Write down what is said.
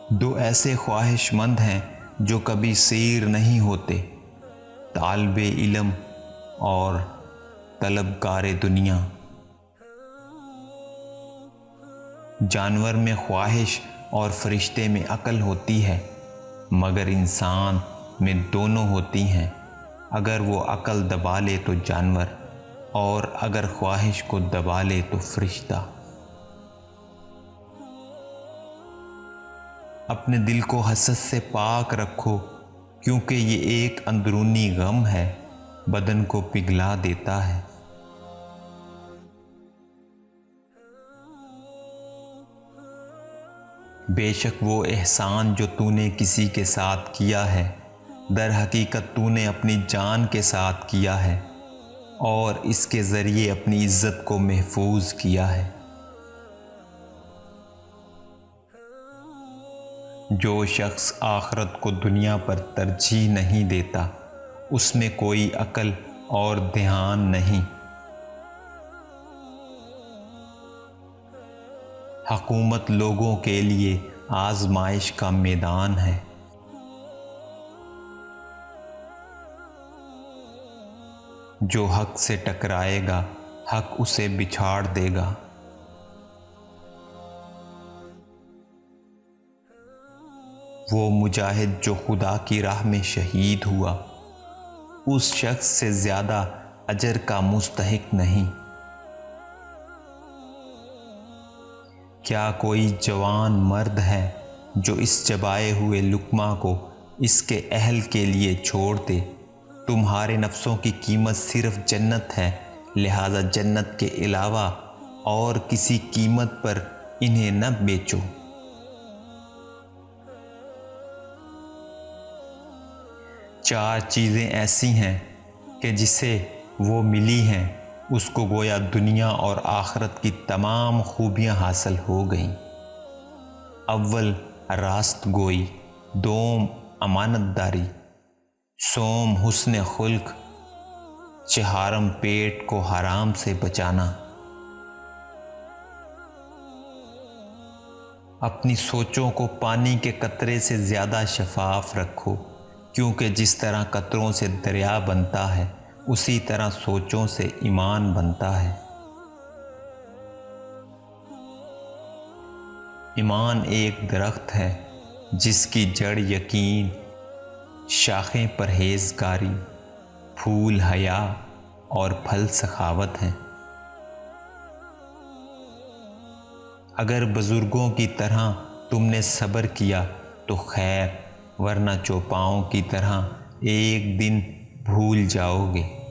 دو ایسے خواہش مند ہیں جو کبھی سیر نہیں ہوتے، طالب علم اور طلبکار دنیا۔ جانور میں خواہش اور فرشتے میں عقل ہوتی ہے، مگر انسان میں دونوں ہوتی ہیں۔ اگر وہ عقل دبا لے تو جانور، اور اگر خواہش کو دبا لے تو فرشتہ۔ اپنے دل کو حسد سے پاک رکھو، کیونکہ یہ ایک اندرونی غم ہے، بدن کو پگھلا دیتا ہے۔ بے شک وہ احسان جو تو نے کسی کے ساتھ کیا ہے، در حقیقت تو نے اپنی جان کے ساتھ کیا ہے، اور اس کے ذریعے اپنی عزت کو محفوظ کیا ہے۔ جو شخص آخرت کو دنیا پر ترجیح نہیں دیتا، اس میں کوئی عقل اور دھیان نہیں۔ حکومت لوگوں کے لیے آزمائش کا میدان ہے۔ جو حق سے ٹکرائے گا، حق اسے بچھاڑ دے گا۔ وہ مجاہد جو خدا کی راہ میں شہید ہوا، اس شخص سے زیادہ اجر کا مستحق نہیں۔ کیا کوئی جوان مرد ہے جو اس چبائے ہوئے لقمہ کو اس کے اہل کے لیے چھوڑ دے؟ تمہارے نفسوں کی قیمت صرف جنت ہے، لہذا جنت کے علاوہ اور کسی قیمت پر انہیں نہ بیچو۔ چار چیزیں ایسی ہیں کہ جسے وہ ملی ہیں، اس کو گویا دنیا اور آخرت کی تمام خوبیاں حاصل ہو گئیں۔ اول راست گوئی، دوم امانت داری، سوم حسن خلق، چہارم پیٹ کو حرام سے بچانا۔ اپنی سوچوں کو پانی کے قطرے سے زیادہ شفاف رکھو، کیونکہ جس طرح قطروں سے دریا بنتا ہے، اسی طرح سوچوں سے ایمان بنتا ہے۔ ایمان ایک درخت ہے جس کی جڑ یقین، شاخیں پرہیزگاری، پھول حیا اور پھل سخاوت ہیں۔ اگر بزرگوں کی طرح تم نے صبر کیا تو خیر، ورنہ چوپاؤں کی طرح ایک دن بھول جاؤ گے۔